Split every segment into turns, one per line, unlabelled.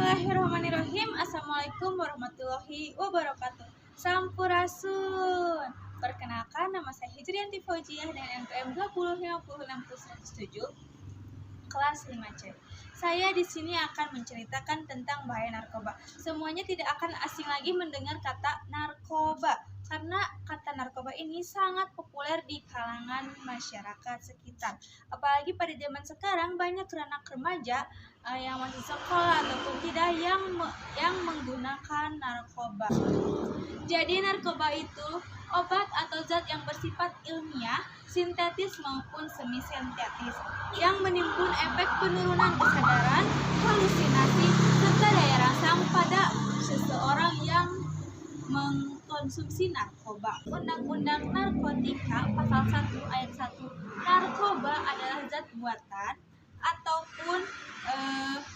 Bismillahirrahmanirrahim. Assalamualaikum warahmatullahi wabarakatuh. Sampurasun. Perkenalkan, nama saya Hijrianti Fauziah dan NPM 2050607 kelas 5C. Saya di sini akan menceritakan tentang bahaya narkoba. Semuanya tidak akan asing lagi mendengar kata narkoba, karena kata narkoba ini sangat populer di kalangan masyarakat sekitar. Apalagi pada zaman sekarang banyak anak remaja yang masih sekolah ataupun tidak yang menggunakan narkoba. Jadi narkoba itu obat atau zat yang bersifat ilmiah, sintetis maupun semi sintetis, yang menimbulkan efek penurunan kesadaran, halusinasi, serta daya rangsang pada seseorang yang mengkonsumsi narkoba. Undang-Undang Narkotika Pasal 1 Ayat 1, narkoba adalah zat buatan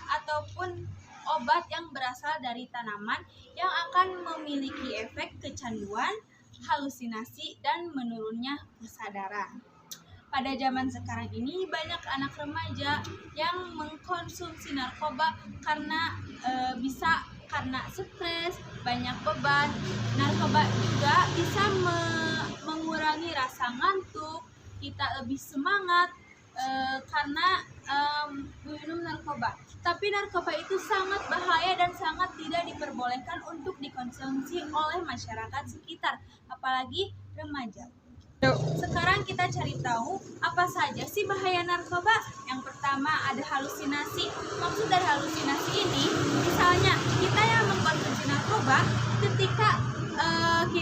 ataupun obat yang berasal dari tanaman yang akan memiliki efek kecanduan, halusinasi, dan menurunnya kesadaran. Pada zaman sekarang ini banyak anak remaja yang mengkonsumsi narkoba karena karena stres, banyak beban. Narkoba juga bisa mengurangi rasa ngantuk, kita lebih semangat karena minum narkoba. Tapi narkoba itu sangat bahaya dan sangat tidak diperbolehkan untuk dikonsumsi oleh masyarakat sekitar, apalagi remaja. Sekarang kita cari tahu apa saja sih bahaya narkoba. Yang pertama ada halusinasi. Maksud dari halusinasi ini, misalnya kita yang mengkonsumsi narkoba,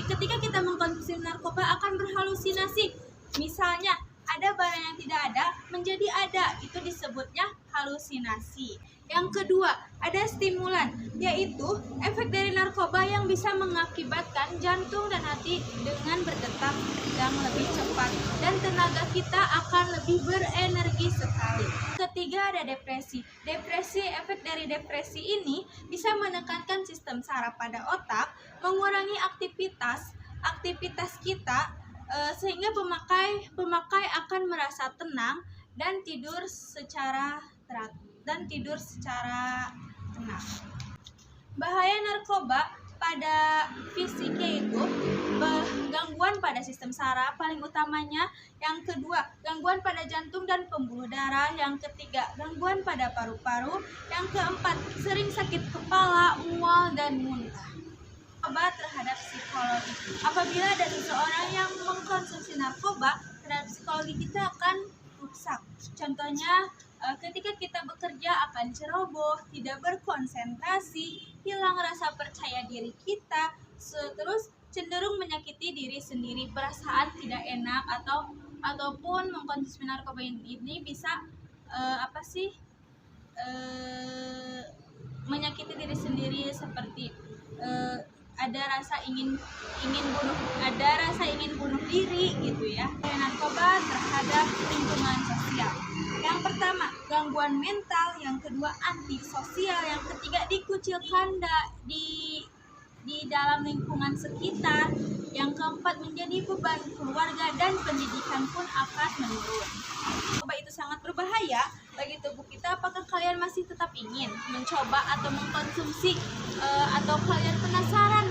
ketika kita mengkonsumsi narkoba akan berhalusinasi. Misalnya ada barang yang tidak ada menjadi ada, itu disebutnya halusinasi. Yang kedua, ada stimulan, yaitu efek dari narkoba yang bisa mengakibatkan jantung dan hati dengan berdetak yang lebih cepat dan tenaga kita akan lebih berenergi sekali. Ketiga, ada depresi. Efek dari depresi ini bisa menekankan sistem saraf pada otak, mengurangi aktivitas kita, sehingga pemakai akan merasa tenang dan tidur secara tenang. Bahaya narkoba pada fisiknya itu gangguan pada sistem saraf paling utamanya. Yang kedua, gangguan pada jantung dan pembuluh darah. Yang ketiga, gangguan pada paru-paru. Yang keempat, sering sakit kepala, mual, dan muntah. Narkoba terhadap psikologi. Apabila ada seseorang yang mengkonsumsi narkoba, terhadap psikologi kita akan rusak. Contohnya, ketika kita bekerja akan ceroboh, tidak berkonsentrasi, hilang rasa percaya diri kita, terus cenderung menyakiti diri sendiri, perasaan tidak enak ataupun mengkonsumsi narkoba ini bisa menyakiti diri sendiri, seperti ada rasa ingin bunuh diri gitu ya. Narkoba terhadap lingkungan sosial. Yang pertama, gangguan mental. Yang kedua, antisosial. Yang ketiga, dikucilkan di dalam lingkungan sekitar. Yang keempat, menjadi beban keluarga dan pendidikan pun akan menurun. Narkoba itu sangat berbahaya bagi tubuh kita. Apakah kalian masih tetap ingin mencoba atau mengkonsumsi atau kalian penasaran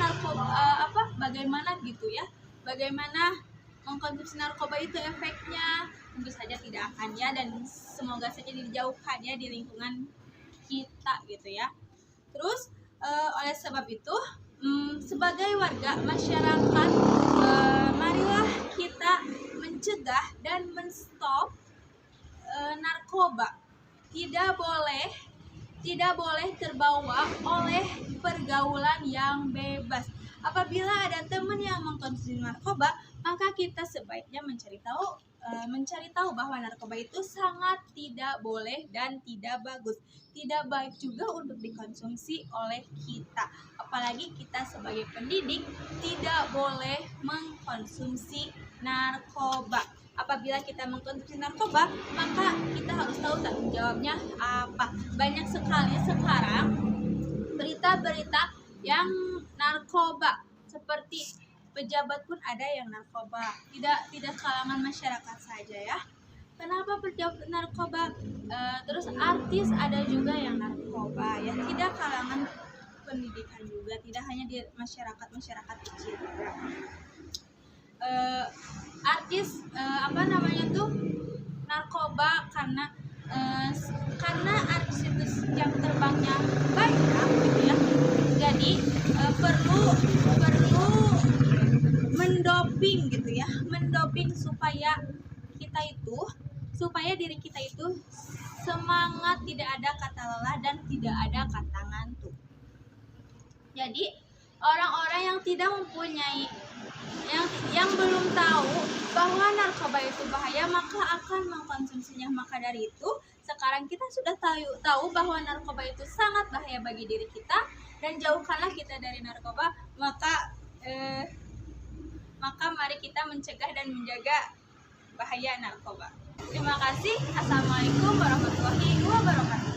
bagaimana gitu ya? Bagaimana mengkonsumsi narkoba itu efeknya? Tentu saja tidak akan ya, dan semoga saja dijauhkan ya di lingkungan kita gitu ya. Terus oleh sebab itu sebagai warga masyarakat, marilah kita mencegah dan menstop narkoba. Tidak boleh terbawa oleh pergaulan yang bebas. Apabila ada teman yang mengkonsumsi narkoba, maka kita sebaiknya mencari tahu bahwa narkoba itu sangat tidak boleh dan tidak bagus. Tidak baik juga untuk dikonsumsi oleh kita. Apalagi kita sebagai pendidik tidak boleh mengkonsumsi narkoba. Apabila kita mengkonsumsi narkoba, maka kita harus tahu tanggung jawabnya apa. Banyak sekali sekarang berita-berita yang narkoba, seperti pejabat pun ada yang narkoba. Tidak kalangan masyarakat saja ya. kenapa berjauh narkoba. Terus artis ada juga yang narkoba ya, tidak kalangan pendidikan juga, tidak hanya di masyarakat kecil. Artis apa namanya tuh narkoba karena artis itu jam terbangnya banyak gitu ya, jadi perlu mendoping gitu ya, mendoping supaya diri kita itu semangat, tidak ada kata lelah dan tidak ada kata ngantuk. Jadi orang-orang yang tidak mempunyai yang belum tahu bahwa narkoba itu bahaya maka akan mengkonsumsinya. Maka dari itu sekarang kita sudah tahu bahwa narkoba itu sangat bahaya bagi diri kita dan jauhkanlah kita dari narkoba. Maka mari kita mencegah dan menjaga bahaya narkoba. Terima kasih. Assalamualaikum warahmatullahi wabarakatuh.